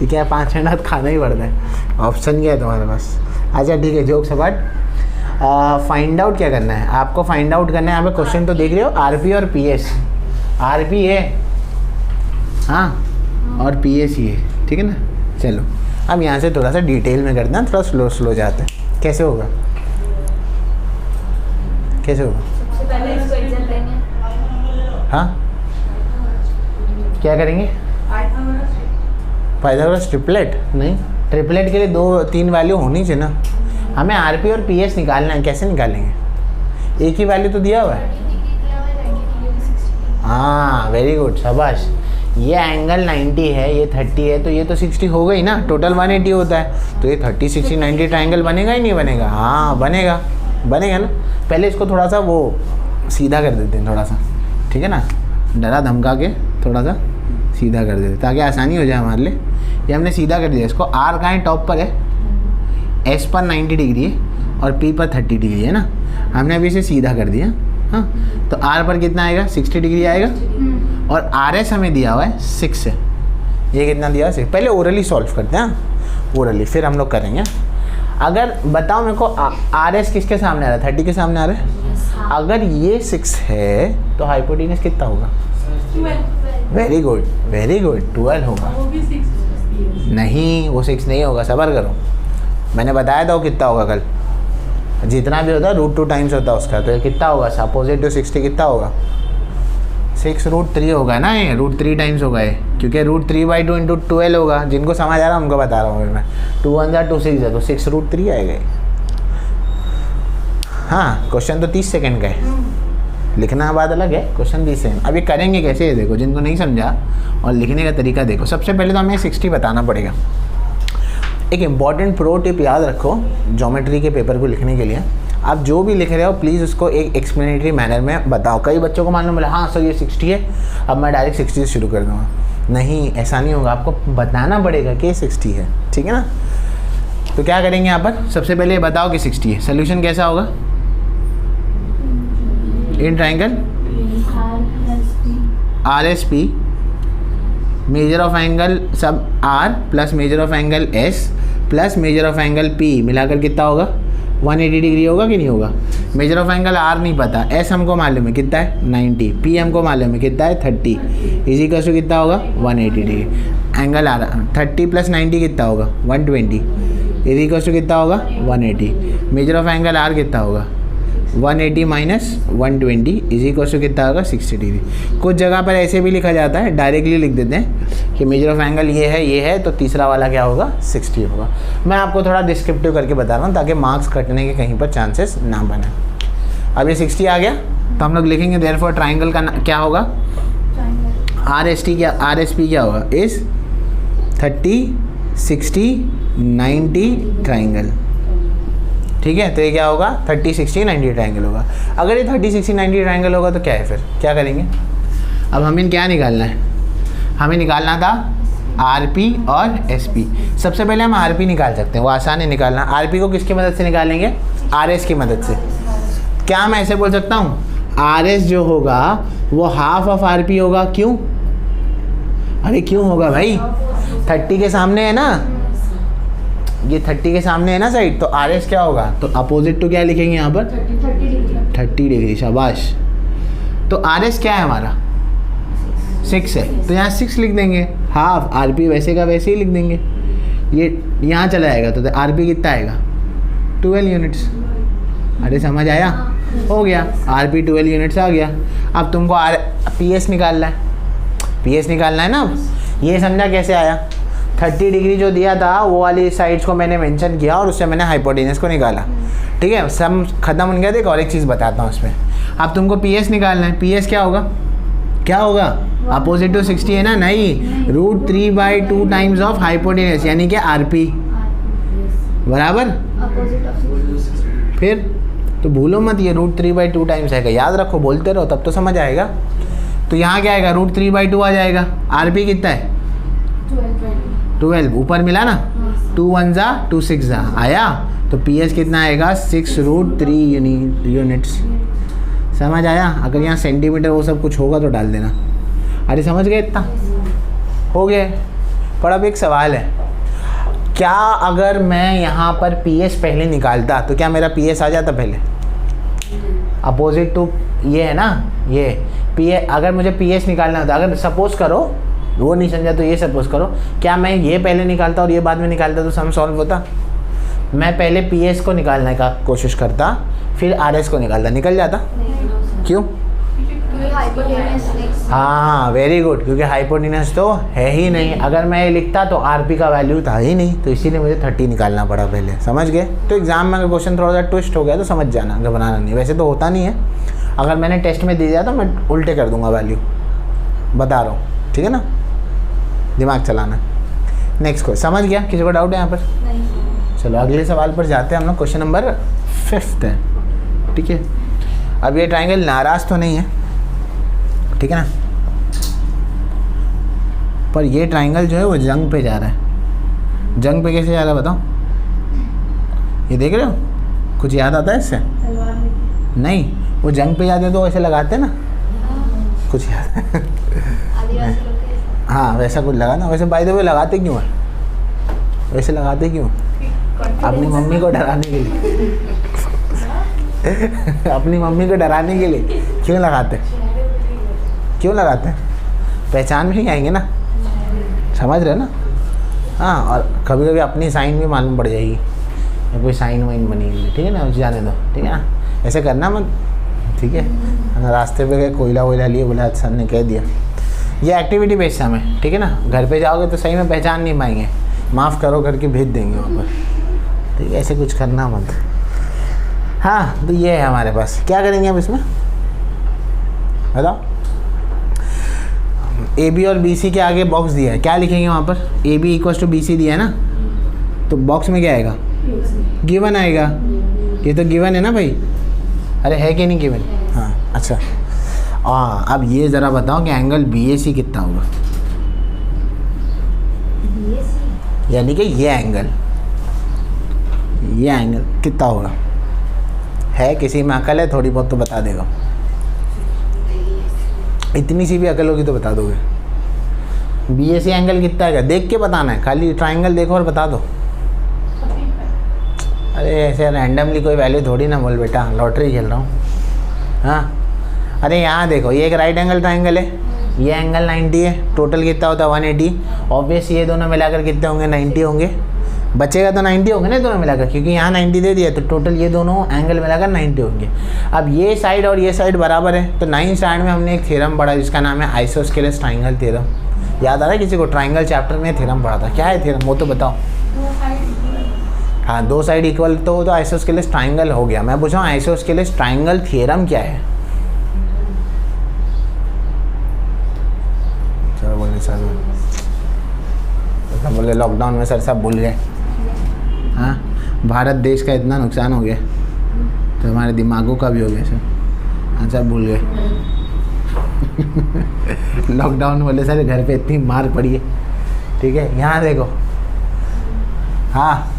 ये क्या 5 मिनट बाद खाना ही पड़ता है। ऑप्शन क्या है तुम्हारे पास। अच्छा ठीक है, जोक सपाट। फाइंड आउट क्या करना है आपको, फाइंड आउट करना है। यहाँ पे क्वेश्चन तो देख रहे हो, RP और PS। RP है हाँ और PS ही है, ठीक है ना। चलो अब यहाँ से थोड़ा सा डिटेल में करते हैं, थोड़ा स्लो जाते हैं। कैसे होगा, कैसे होगा। सबसे पहले इसको एग्जाम लेंगे। हाँ क्या करेंगे, पाइथागोरस ट्रिपलेट नहीं, ट्रिपलेट के लिए 2-3 वैल्यू होनी चाहिए ना। हमें RP और PS निकालना है, कैसे निकालेंगे, एक ही वैल्यू तो दिया हुआ है। हाँ वेरी गुड शाबाश। ये एंगल 90 है, ये 30 है, तो ये तो 60 हो गई ना, टोटल 180 होता है। तो ये 30, 60, 90 ट्रायंगल बनेगा ही नहीं बनेगा। हाँ बनेगा ना। पहले इसको थोड़ा सा वो सीधा कर देते हैं, थोड़ा सा, ठीक है ना, डरा धमका के थोड़ा सा सीधा कर देते ताकि आसानी हो जाए हमारे लिए। ये हमने सीधा कर दिया इसको। R कहाँ है, टॉप पर है, S पर 90 डिग्री है और P पर 30 डिग्री है ना। हमने अभी इसे सीधा कर दिया। हाँ तो R पर कितना आएगा, 60 डिग्री आएगा और RS हमें दिया हुआ है 6 है। ये कितना दिया हुआ है 6। पहले ओरली सॉल्व करते हैं, ओरली फिर हम लोग करेंगे। अगर बताओ मेरे को RS किसके सामने आ रहा है, 30 के सामने आ रहा है। अगर ये 6 है तो हाइपोटेनस कितना होगा, वेरी गुड 12 होगा। नहीं वो 6 नहीं होगा, सबर करो, मैंने बताया था वो कितना होगा कल। जितना भी होता है √2 टाइम्स होता है उसका, तो ये कितना होगा, अपोजिट टू 60 कितना होगा, 6√3 होगा ना। ये √3 टाइम्स होगा ये, क्योंकि √3/2 × 12 होगा। जिनको समझ आ रहा है उनको बता रहा हूँ मैं। 2 1 2 6 है तो 6√3 आएगा। हाँ क्वेश्चन तो 30 सेकंड का है, लिखना बात अलग है, क्वेश्चन भी सेम। अब ये करेंगे कैसे ये देखो, जिनको नहीं समझा और लिखने का तरीका देखो। सबसे पहले तो हमें 60 बताना पड़ेगा। एक इम्पॉर्टेंट प्रो टिप याद रखो ज्योमेट्री के पेपर को लिखने के लिए, आप जो भी लिख रहे हो प्लीज़ उसको एक एक्सप्लेनेटरी मैनर में बताओ। कई बच्चों को मालूम मिला हाँ सर ये 60 है, अब मैं डायरेक्ट 60 से शुरू कर दूँगा। नहीं, ऐसा नहीं होगा, आपको बताना पड़ेगा कि 60 है, ठीक है ना। तो क्या करेंगे यहाँ पर, सबसे पहले ये बताओ कि 60 है। सोल्यूशन कैसा होगा in triangle R S P, measure of angle सब R plus measure of angle S plus measure of angle P मिलाकर कितना होगा 180 डिग्री होगा कि नहीं होगा। मेजर ऑफ एंगल आर नहीं पता, एस हमको मालूम है कितना है 90, पी हमको मालूम है कितना है 30, इज इक्वल टू कितना होगा 180 डिग्री। एंगल आर 30 प्लस 90 कितना होगा 120, इज इक्वल टू कितना होगा 180। मेजर ऑफ एंगल आर कितना होगा 180 माइनस 120 इज इक्वल टू कितना होगा 60 डिग्री। कुछ जगह पर ऐसे भी लिखा जाता है, डायरेक्टली लिख देते हैं कि मेजर ऑफ एंगल ये है तो तीसरा वाला क्या होगा 60 होगा। मैं आपको थोड़ा डिस्क्रिप्टिव करके बता रहा हूँ ताकि मार्क्स कटने के कहीं पर चांसेस ना बने। अब ये 60 आ गया तो हम लोग लिखेंगे देयरफॉर ट्राइंगल का क्या होगा आर एस पी क्या होगा इस 30 60 90 ट्राइंगल, ठीक है। तो ये क्या होगा 30 60 90 ट्राइंगल होगा। अगर ये 30 60 90 ट्राइंगल होगा तो क्या है, फिर क्या करेंगे। अब हमें क्या निकालना है, हमें निकालना था आरपी और एसपी। सबसे पहले हम आरपी निकाल सकते हैं, वो आसान है निकालना। आरपी को किसकी मदद से निकालेंगे आरएस की मदद से। क्या मैं ऐसे बोल सकता हूँ आरएस जो होगा वो हाफ ऑफ आरपी होगा, क्यों, अरे क्यों होगा भाई, 30 के सामने है ना, ये 30 के सामने है ना साइड, तो आर एस क्या होगा, तो अपोजिट टू क्या लिखेंगे यहाँ पर 30 डिग्री, शाबाश। तो आर एस क्या है हमारा 6 है, तो यहाँ 6 लिख देंगे, हाफ आर पी वैसे का वैसे ही लिख देंगे। ये यहाँ चला जाएगा तो आर पी कितना आएगा 12 यूनिट्स। अरे समझ आया, हो गया आर पी 12 यूनिट्स आ गया। अब तुमको आर पी एस निकालना है, पी एस निकालना है ना। ये समझा कैसे आया, 30 डिग्री जो दिया था वो वाली साइड्स को मैंने मेंशन किया और उससे मैंने हाइपोटेनस को निकाला, ठीक है। सब खत्म हो गया। देखो और एक चीज़ बताता हूँ इसमें, अब तुमको पी एस निकालना है। पी एस क्या होगा, क्या होगा अपोजिट टू 60 है ना, नहीं √3/2 टाइम्स ऑफ हाइपोटेनस यानी कि आर पी बराबर। फिर तो भूलो मत ये √3/2 टाइम्स आएगा, याद रखो, बोलते रहो तब तो समझ आएगा। तो यहाँ क्या आएगा √3/2 आ जाएगा। आर पी कितना है 12, ऊपर मिला ना, 2 1 जा 2 6 जा आया, तो पी एस कितना आएगा 6√3 यूनिट्स। समझ आया। अगर यहाँ सेंटीमीटर वो सब कुछ होगा तो डाल देना। अरे समझ गए, इतना हो गया। पर अब एक सवाल है, क्या अगर मैं यहाँ पर पी एस पहले निकालता तो क्या मेरा पी एस आ जाता पहले, अपोजिट टू ये है ना, ये पी ए, अगर मुझे पी एस निकालना होता, अगर सपोज करो वो नहीं समझा तो ये सपोज करो, क्या मैं ये पहले निकालता और ये बाद में निकालता तो सम सॉल्व होता। मैं पहले पी एस को निकालने का कोशिश करता फिर आर एस को निकालता, निकल जाता। क्यों, हाँ वेरी गुड, क्योंकि हाइपोटेनस तो है ही नहीं। अगर मैं ये लिखता तो आर पी का वैल्यू था ही नहीं, तो इसीलिए मुझे 30 निकालना पड़ा पहले। समझ गए। तो एग्जाम में अगर क्वेश्चन थोड़ा सा ट्विस्ट हो गया तो समझ जाना, घबराना नहीं। वैसे तो होता नहीं है, अगर मैंने टेस्ट में दे दिया तो मैं उल्टे कर दूंगा वैल्यू, बता रहा हूँ, ठीक है ना, दिमाग चलाना। नेक्स्ट क्वेश्चन समझ गया, किसी को डाउट है यहाँ पर? नहीं। चलो अगले सवाल पर जाते हैं हम लोग। क्वेश्चन नंबर 5 है, ठीक है। अब ये ट्राइंगल नाराज तो नहीं है, ठीक है ना, पर ये ट्राइंगल जो है वो जंग पे जा रहा है। जंग पे कैसे जा रहा है बताओ, ये देख रहे हो, कुछ याद आता है इससे? नहीं, वो जंग पे जाते तो ऐसे लगाते ना, कुछ याद हाँ वैसा कुछ लगा ना। वैसे बाय द वे लगाते क्यों है, वैसे लगाते क्यों? अपनी मम्मी को डराने के लिए अपनी मम्मी को डराने के लिए क्यों लगाते, क्यों लगाते हैं? पहचान में नहीं आएंगे ना, समझ रहे ना। हाँ, और कभी कभी अपनी साइन भी मालूम पड़ जाएगी, या कोई साइन वाइन बनेगी, ठीक है ना, जाने दो, ठीक है ना, ऐसे करना मत, ठीक है ना। रास्ते पे गए कोयला वोयला लिए, बोला सर ने कह दिया। ये एक्टिविटी बेस्ड हमें, ठीक है ना। घर पे जाओगे तो सही में पहचान नहीं पाएंगे, माफ़ करो करके भेज देंगे वहाँ पर, ठीक है, ऐसे कुछ करना मत। हाँ, तो ये है हमारे पास। क्या करेंगे अब इसमें, बताओ। ए बी और बी सी के आगे बॉक्स दिया है, क्या लिखेंगे वहाँ पर? A B equal to B C दिया है ना, तो बॉक्स में क्या आएगा? गिवन आएगा। ये तो गिवन है ना भाई, अरे है कि नहीं गिवन? हाँ अच्छा। अब ये ज़रा बताओ कि एंगल बी ए सी कितना होगा, यानी कि ये एंगल कितना होगा? है किसी में अकल है? थोड़ी बहुत तो बता देगा, इतनी सी भी अकल होगी तो बता दोगे। बी ए सी एंगल कितना है? देख के बताना है, खाली ट्राइंगल देखो और बता दो। अरे ऐसे रैंडमली कोई वैल्यू थोड़ी ना बोल बेटा, लॉटरी खेल रहा हूँ। हाँ अरे यहाँ देखो, ये एक राइट एंगल ट्राइंगल है, ये एंगल 90 है, टोटल कितना होता है 180। ऑब्वियस ये दोनों मिलाकर कितने होंगे? 90 होंगे, बचेगा तो 90 होंगे ना दोनों मिलाकर, क्योंकि यहाँ 90 दे दिया, तो टोटल ये दोनों एंगल मिलाकर 90 होंगे। अब ये साइड और ये साइड बराबर है, तो 9th स्टैंडर्ड में हमने एक थ्योरम पढ़ा जिसका नाम है आइसोस्केलेस ट्राइंगल थ्योरम। याद आ रहा है किसी को? ट्राइंगल चैप्टर में थ्योरम पढ़ा था, क्या है थ्योरम वो तो बताओ। हाँ, दो साइड इक्वल तो आइसोस्केलेस ट्राइंगल हो गया। मैं पूछ रहा हूँ आइसोस्केलेस ट्राइंगल थ्योरम क्या है? चलो बोले सर, बोले लॉकडाउन में सर सब भूल गए। हाँ, भारत देश का इतना नुकसान हो गया तो हमारे दिमागों का भी हो गया सर। हाँ सब भूल गए। लॉकडाउन बोले सर घर पे इतनी मार पड़ी है, ठीक है। यहाँ देखो, हाँ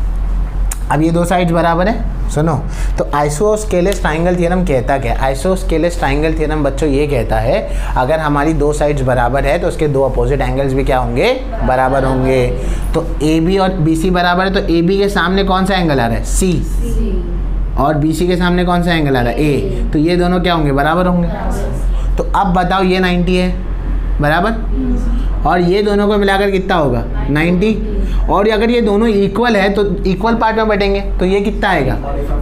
अब ये दो साइड्स बराबर है। सुनो, तो आइसोस्केलेस ट्राइंगल थ्योरम कहता क्या? आइसोस्केलेस ट्राइंगल थ्योरम बच्चों ये कहता है अगर हमारी दो साइड्स बराबर है तो उसके दो अपोजिट एंगल्स भी क्या होंगे? बराबर होंगे। तो ए बी और बी सी बराबर है, तो ए बी के सामने कौन सा एंगल आ रहा है? सी। और बी सी के सामने कौन सा एंगल आ रहा है? ए। तो ये दोनों क्या होंगे? बराबर होंगे। तो अब बताओ, ये 90 है बराबर, और ये दोनों को मिलाकर कितना होगा? 90। और अगर ये दोनों इक्वल है तो इक्वल पार्ट में बटेंगे, तो ये कितना आएगा?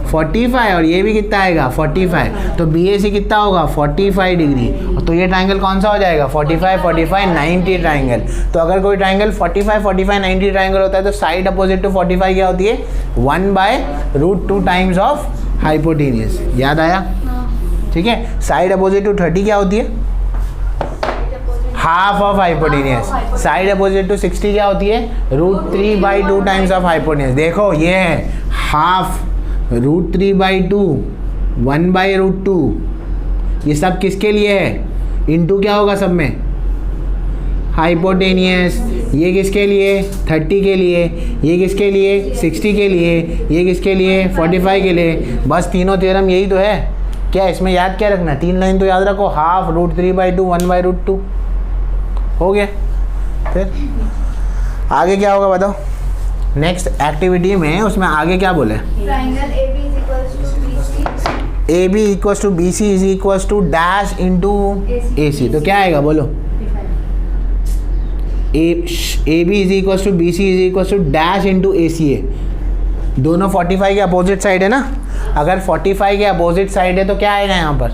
45, और ये भी कितना आएगा? 45। तो बी ए सी कितना होगा? 45 डिग्री। तो ये ट्राइंगल कौन सा हो जाएगा? 45 45 90 ट्राइंगल। तो अगर कोई ट्राइंगल 45 45 90 ट्राइंगल होता है तो साइड अपोजिट टू 45 क्या होती है? 1/√2 टाइम्स ऑफ हाइपोटेनियस। याद आया? ठीक है। साइड अपोजिट टू 30 क्या होती है? Half of hypotenuse. Side opposite to 60 क्या होती है? √3/2 टाइम्स ऑफ हाइपोटेनियस। देखो ये है हाफ, √3/2, 1/√2। ये सब किसके लिए है? इनटू क्या होगा सब में? हाइपोटेनियस। ये किसके लिए? 30 के लिए। ये किसके लिए? 60 के लिए। ये किसके लिए? 45 के लिए। बस तीनों थ्योरम यही तो है। क्या इसमें याद क्या रखना? 3 लाइन तो याद रखो, हाफ, √3/2, 1/√2 हो गया। फिर आगे क्या होगा बताओ? नेक्स्ट एक्टिविटी में उसमें आगे क्या बोले? Triangle A B equals to B C is equals to dash into A C. तो क्या आएगा बोलो? A B is equals to B C is equals to dash into A C A. दोनों 45 के अपोजिट साइड है ना। अगर 45 के अपोजिट साइड है तो क्या आएगा यहाँ पर?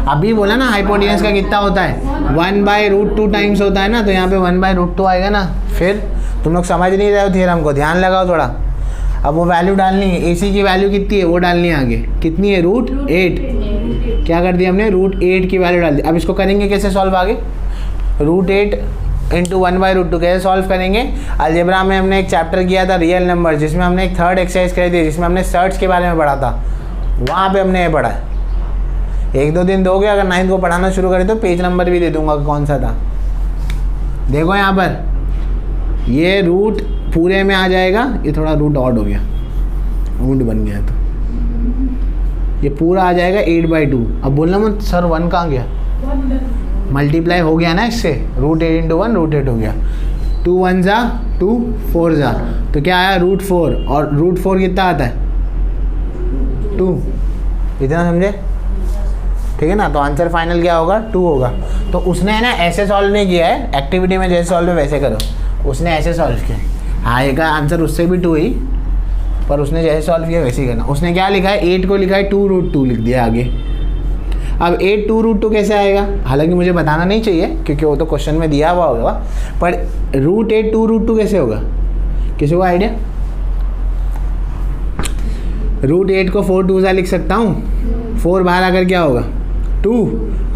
अभी बोला ना हाइपोटेनियस का कितना होता है? 1/√2 टाइम्स होता है ना, तो यहाँ पे 1/√2 आएगा ना। फिर तुम लोग समझ नहीं रहे हो थ्योरम को, ध्यान लगाओ थोड़ा। अब वो वैल्यू डालनी है, ए सी की वैल्यू कितनी है वो डालनी है आगे। कितनी है? √8। क्या कर दिया हमने? √8 की वैल्यू डाल दी। अब इसको करेंगे कैसे सॉल्व आगे? √8 इंटू 1/√2 कैसे सॉल्व करेंगे? अलजेब्रा में हमने एक चैप्टर किया था रियल नंबर, जिसमें हमने एक थर्ड एक्सरसाइज करी थी, जिसमें हमने सर्च के बारे में पढ़ा था। वहाँ पे हमने ये पढ़ा है। 1-2 दिन दोगे, अगर 9th को पढ़ाना शुरू करें तो पेज नंबर भी दे दूंगा कौन सा था। देखो यहाँ पर ये रूट पूरे में आ जाएगा, ये थोड़ा रूट ऑड हो गया, रूट बन गया, तो ये पूरा आ जाएगा 8/2। अब बोलना मत सर 1 कहाँ गया? मल्टीप्लाई हो गया ना इससे, √8 × 1 √8 हो गया। 2 1 जा 2 4 जा, तो क्या आया? √4। और √4 कितना आता है? 2। इतना समझे? ठीक है ना। तो आंसर फाइनल क्या होगा? 2 होगा। तो उसने है ना ऐसे सॉल्व नहीं किया है, एक्टिविटी में जैसे सॉल्व है वैसे करो। उसने ऐसे सॉल्व किया, आएगा आंसर उससे भी 2 ही, पर उसने जैसे सॉल्व किया वैसे ही करना। उसने क्या लिखा है? 8 को लिखा है 2√2 लिख दिया आगे। अब 8 2√2 कैसे आएगा? हालांकि मुझे बताना नहीं चाहिए क्योंकि वो तो क्वेश्चन में दिया हुआ होगा, पर √8 2√2 कैसे होगा? किसी को आइडिया? √8 को 4 2 लिख सकता हूँ, 4 बाहर आकर क्या होगा? 2,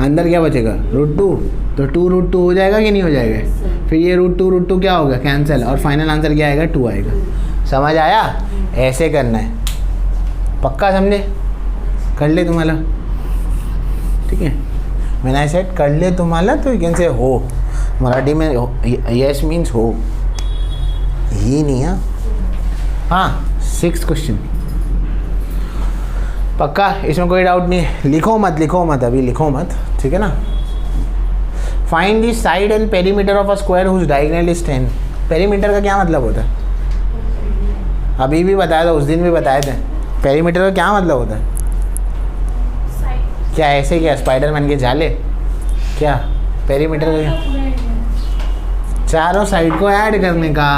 अंदर क्या बचेगा √2, तो 2 √2 हो जाएगा कि नहीं हो जाएगा। फिर ये √2 क्या होगा, कैंसिल, और फाइनल आंसर क्या आएगा, 2 आएगा। समझ आया, ऐसे करना है, पक्का समझे, कर ले तुम्हारा, ठीक है। मैंने सेट कर ले तुम्हारा, तो यू कैन से हो, मराठी में यस मीन्स हो, ये नहीं है। हाँ 6th क्वेश्चन, पक्का, इसमें कोई डाउट नहीं है। लिखो मत अभी, लिखो मत, ठीक है ना। Find the side and perimeter of a square whose diagonal is 10। Perimeter का क्या मतलब होता है, अभी भी बताया था, उस दिन भी बताए थे। पेरीमीटर का क्या मतलब होता है, क्या ऐसे, क्या स्पाइडरमैन के जाले, क्या पेरीमीटर का, चारों साइड को ऐड करने का।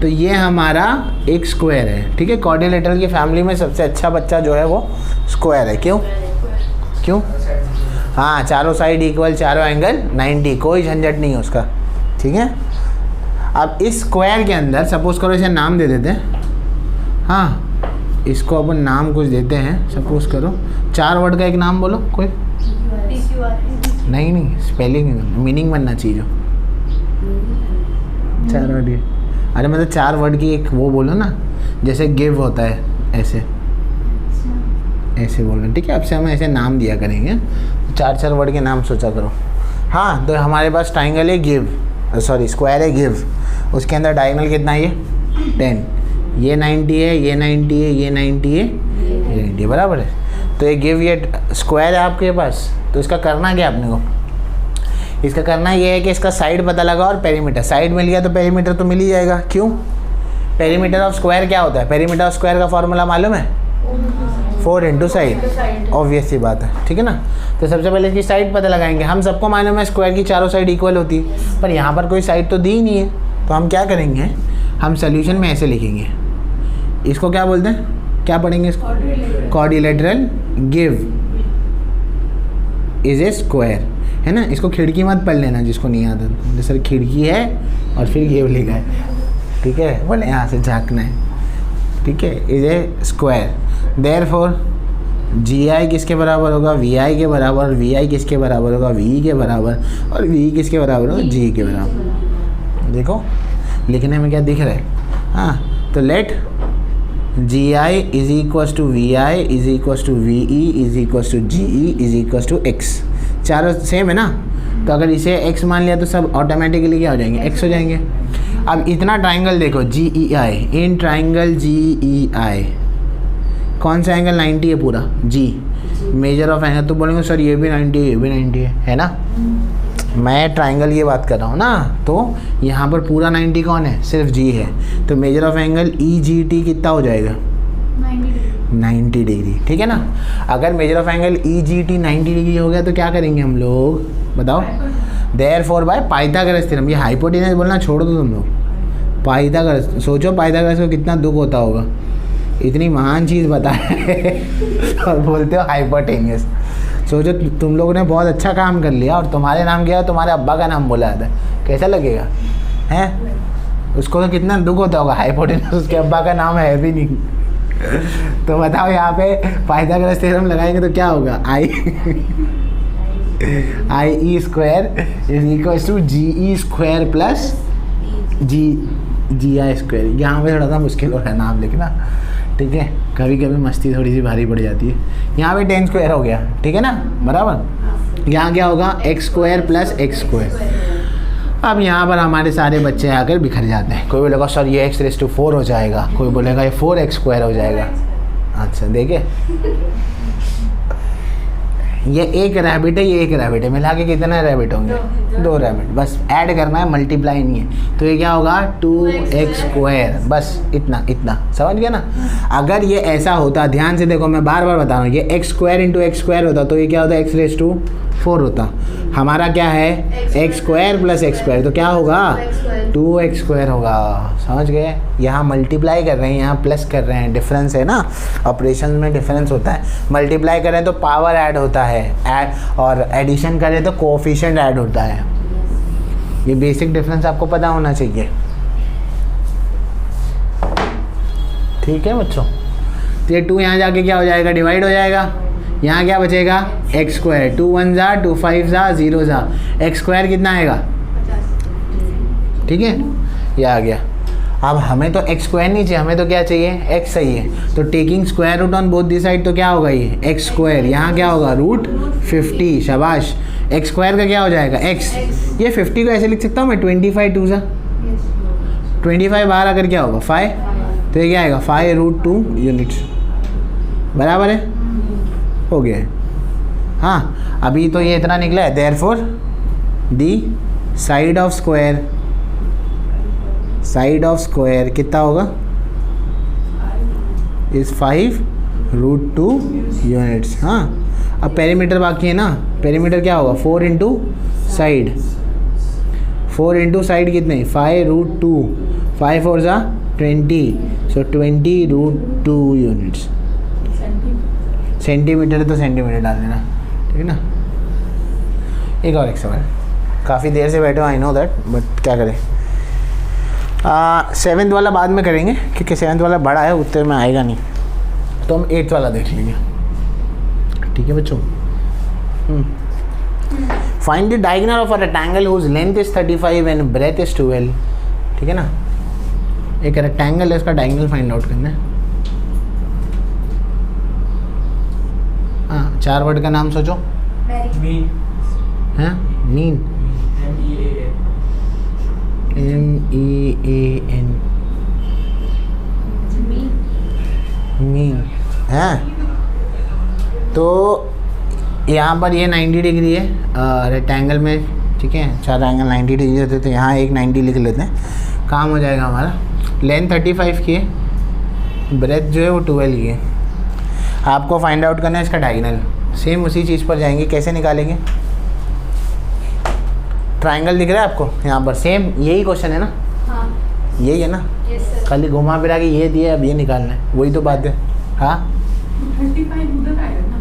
तो ये हमारा एक स्क्वायर है, ठीक है। क्वाड्रिलेटरल की फैमिली में सबसे अच्छा बच्चा जो है वो स्क्वायर है। क्यों? हाँ, चारों साइड इक्वल, चारों एंगल 90, कोई झंझट नहीं है उसका, ठीक है। अब इस स्क्वायर के अंदर सपोज करो इसे नाम दे देते हैं, हाँ इसको अपन नाम कुछ देते हैं, सपोज करो 4 वर्ड का एक नाम बोलो कोई। नहीं, स्पेलिंग मीनिंग बनना चाहिए जो 4 वर्ड। अरे मतलब 4 वर्ड की एक वो बोलो ना, जैसे गिव होता है, ऐसे बोलो, ठीक है। अब से हम ऐसे नाम दिया करेंगे, 4 वर्ड के नाम सोचा करो। हाँ, तो हमारे पास ट्राइंगल है गिव, सॉरी स्क्वायर है गिव, उसके अंदर डायगोनल कितना है, ये 10, ये 90 है, ये 90 है, ये 90 है, ये 90 बराबर है। तो ये गिव, ये स्क्वायर है आपके पास, तो इसका करना क्या अपने को, इसका करना ये है कि इसका साइड पता लगा और पेरीमीटर, साइड मिल गया तो पेरीमीटर तो मिल ही जाएगा। क्यों, पेरीमीटर ऑफ स्क्वायर क्या होता है, पेरीमीटर ऑफ स्क्वायर का फॉर्मूला मालूम है, 4 इंटू साइड, ऑब्वियस सी बात है, ठीक है ना। तो सबसे पहले इसकी साइड पता लगाएंगे। हम सबको मालूम है स्क्वायर की चारों साइड इक्वल होती है, पर यहाँ पर कोई साइड तो दी ही नहीं है, तो हम क्या करेंगे, हम सोल्यूशन में ऐसे लिखेंगे, इसको क्या बोलते हैं, क्या पढ़ेंगे इसको, quadrilateral give is a square, है ना। इसको खिड़की मत पढ़ लेना जिसको नहीं आता, जैसे खिड़की है और फिर गिव लिखा है, ठीक है, बोले यहाँ से झाँकना है, ठीक है। Is a square, therefore GI किसके बराबर होगा, VI के बराबर, और VI किसके बराबर होगा, VE के बराबर, और VE किसके बराबर होगा, GE के बराबर। देखो लिखने में क्या दिख रहा है, हाँ, तो let GI is equals to VI is equals to VE is equals to GE is equals to X, चारों सेम है ना। तो अगर इसे x मान लिया तो सब ऑटोमेटिकली क्या हो जाएंगे, x हो जाएंगे। अब इतना ट्राइंगल देखो GEI, इन ट्राइंगल GEI कौन सा एंगल 90 है पूरा, G, मेजर ऑफ एंगल। तो बोलेंगे सर ये भी 90 है, ये भी 90 है ना। मैं ट्राइंगल ये बात कर रहा हूँ ना, तो यहाँ पर पूरा 90 कौन है, सिर्फ G है, तो मेजर ऑफ एंगल EGT कितना हो जाएगा, 90 डिग्री, ठीक है ना। अगर major of angle EGT 90 degree हो गया तो क्या करेंगे हम लोग, बताओ, देयरफॉर बाय पाइथागोरस थ्योरम। ये हाइपोटेनस बोलना छोड़ दो तुम लोग, पाइथागोरस, सोचो पाइथागोरस को कितना दुख होता होगा, इतनी महान चीज़ बताए और बोलते हो हाइपोटेनस। सोचो तुम लोगों ने बहुत अच्छा काम कर लिया और तुम्हारे नाम गया, तुम्हारे अब्बा का नाम बोला था, कैसा लगेगा, हैं, उसको तो कितना दुख होता होगा, हाइपोटेनस उसके अब्बा का नाम है भी नहीं। तो बताओ यहाँ पे पाइथागोरस थ्योरम लगाएंगे तो क्या होगा, IE square is equals to GE square plus GI square. यहाँ पे थोड़ा सा मुश्किल हो रहा है नाम लिखना, ठीक है, कभी कभी मस्ती थोड़ी सी भारी पड़ जाती है। यहाँ पे 10 स्क्वायर हो गया, ठीक है ना, बराबर। यहाँ क्या होगा, x square plus x square. अब यहाँ पर हमारे सारे बच्चे आकर बिखर जाते हैं, कोई बोलेगा सर ये x⁴ हो जाएगा, कोई बोलेगा ये 4x स्क्वायर हो जाएगा। अच्छा देखिए, ये एक रैबिट है, ये एक रैबिट है, मिला के कितने रैबिट होंगे, 2 रैबिट, बस ऐड करना है, मल्टीप्लाई नहीं है। तो ये क्या होगा, 2x स्क्वायर, बस इतना समझ गया ना। अगर ये ऐसा होता, ध्यान से देखो, मैं बार बार बता रहा हूँ, ये x square into x square होता तो ये क्या होता, x⁴ होता। हमारा क्या है, x square plus x square, तो क्या होगा, 2x स्क्वायर होगा। समझ गए, यहाँ मल्टीप्लाई कर रहे हैं, यहाँ प्लस कर रहे हैं, डिफरेंस है ना, ऑपरेशन में डिफरेंस होता है। मल्टीप्लाई करें तो पावर ऐड होता है, और एडिशन करें तो कोएफिशिएंट ऐड होता है। ये बेसिक डिफरेंस आपको पता होना चाहिए, ठीक है बच्चों। तो ये 2 यहाँ जाके क्या हो जाएगा, डिवाइड हो जाएगा, यहाँ क्या बचेगा एक्स स्क्वायर, 2 1 जा 2 5 जा 0 जा, एक्स स्क्वायर कितना आएगा, ठीक है, ये आ गया। अब हमें तो एक्स स्क्वायर नहीं चाहिए, हमें तो क्या चाहिए, एक्स चाहिए। तो taking square root on both the side तो क्या होगा, ये एक्स स्क्वायर, यहाँ क्या होगा रूट 50, शाबाश। एक्स स्क्वायर का क्या हो जाएगा एक्स, ये 50 को ऐसे लिख सकता हूँ मैं, 25 2 जा 25 बाहर आकर क्या होगा 5, तो ये क्या आएगा 5√2 यूनिट्स, बराबर है, हो गया है। हाँ अभी तो ये इतना निकला है, therefore the side of square कितना होगा, इज 5√2 यूनिट्स। हाँ अब पेरीमीटर बाकी है ना, पेरीमीटर क्या होगा 4 इंटू साइड, 4 इंटू साइड कितने 5√2, 5 4 जा 20, सो 20√2 यूनिट्स। सेंटीमीटर है तो सेंटीमीटर डाल देना, ठीक है ना। एक और एक सवाल, काफ़ी देर से बैठे हो आई नो दैट, बट क्या करें, 7th वाला बाद में करेंगे क्योंकि 7th वाला बड़ा है, उत्तर में आएगा नहीं, तो हम 8th वाला देख लेंगे, ठीक है बच्चों। Find the diagonal of a rectangle whose length is 35 and breadth is 12, ठीक है ना। एक रेक्टेंगल है, इसका डायगोनल फाइंड आउट करना है। हाँ 4 वर्ड का नाम सोचो, मीन, हाँ मीन, MEAN, मीन, हाँ। तो यहाँ पर ये 90 डिग्री है रेक्टेंगल में, ठीक है, 4 एंगल 90 डिग्री होते तो यहाँ एक 90 लिख लेते हैं, काम हो जाएगा हमारा। लेंथ 35 की है, ब्रेथ जो है वो 12 की है। आपको फाइंड आउट करना है इसका डायगोनल, सेम उसी चीज़ पर जाएंगे, कैसे निकालेंगे, ट्रायंगल दिख रहा है आपको यहाँ पर, सेम यही क्वेश्चन है ना, हाँ यही है ना, यस सर, खाली घुमा फिरा के ये दिया, अब ये निकालना है, वही तो बात है। हाँ 35 उधर आएगा ना,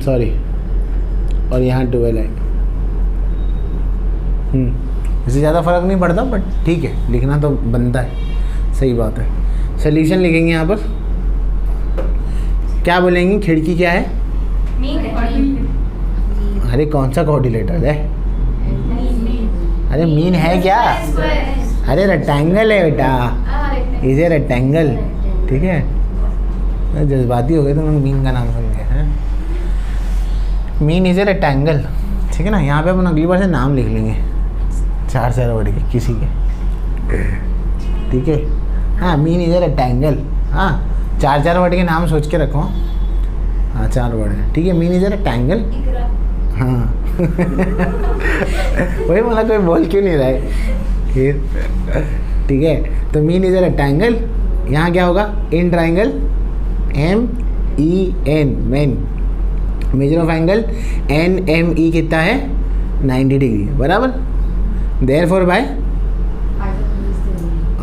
सॉरी, और यहाँ 12 है, इससे ज़्यादा फ़र्क नहीं पड़ता, बट ठीक है लिखना तो बनता है, सही बात है। सोल्यूशन लिखेंगे यहाँ पर, क्या बोलेंगे, खिड़की क्या है, मीन, अरे कौन सा कोऑर्डिनेटर है, अरे मीन है क्या, अरे रेक्टेंगल है बेटा, इज ए रेक्टेंगल, ठीक है। जज्बाती हो गए तो मैं मीन का नाम सुन गया है, मीन इज ए रेक्टेंगल, ठीक है ना। यहाँ पे अपन अगली बार से नाम लिख लेंगे 4 वर्ड के किसी के, ठीक है। हाँ मीन इज ए रेक्टेंगल, हाँ 4 वर्ड के नाम सोच के रखो, हाँ 4 वर्ड है, ठीक है। मीन इज ए रेक्टेंगल, हाँ वही बोला, कोई बोल क्यों नहीं रहा है फिर, ठीक है। तो मीन इज ए रेक्टेंगल, यहाँ क्या होगा, in triangle MEN, main, major of angle NME कितना है 90 डिग्री, बराबर। Therefore by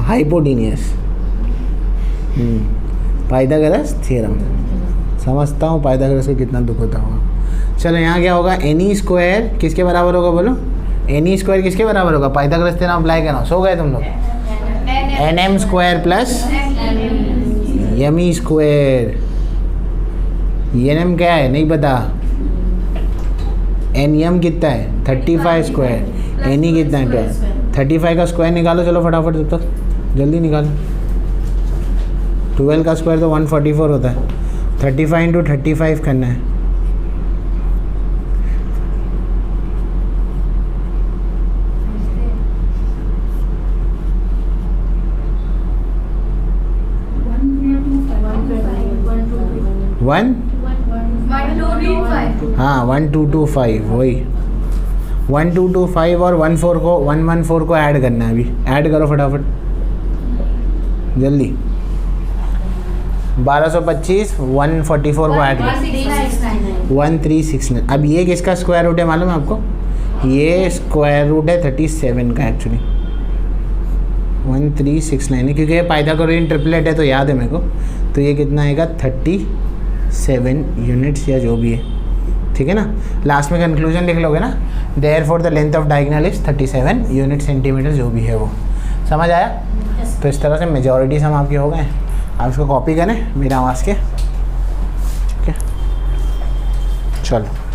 hypotenuse, Pythagoras theorem, समझता हूँ पाइथागोरस को कितना दुख होता होगा। चलो यहाँ क्या होगा, NE स्क्वायर किसके बराबर होगा, बोलो NE स्क्वायर किसके बराबर होगा, पाइथागोरस थ्योरम अप्लाई करना, सो गए तुम लोग, NM square plus ME square, NM क्या है नहीं पता, NM कितना है 35 स्क्वायर, NE कितना है 12, 35 का स्क्वायर निकालो, चलो फटाफट तब तक जल्दी निकालो। 12 का स्क्वायर तो 144 होता है, 35 इंटू 35 करना है, वन, हाँ 1225, वही 1225 और 14 को 114 को ऐड करना है, अभी ऐड करो फटाफट जल्दी, 1225 144 को ऐड करो, 1369। अब ये किसका स्क्वायर रूट है मालूम है आपको, ये स्क्वायर रूट है 37 का एक्चुअली, 1369 है, क्योंकि ये पाइथागोरस ट्रिपलेट है तो याद है मेरे को, तो ये कितना आएगा 37 यूनिट्स या जो भी है, ठीक है ना। लास्ट में कंक्लूजन लिख लोगे ना, therefore the length of diagonal is 37 unit centimetre, जो भी है वो समझ आया। तो इस तरह से मेजॉरिटी सम आपके हो गए, आप इसको कॉपी करें मेरा आवाज़ के, ठीक है। चलो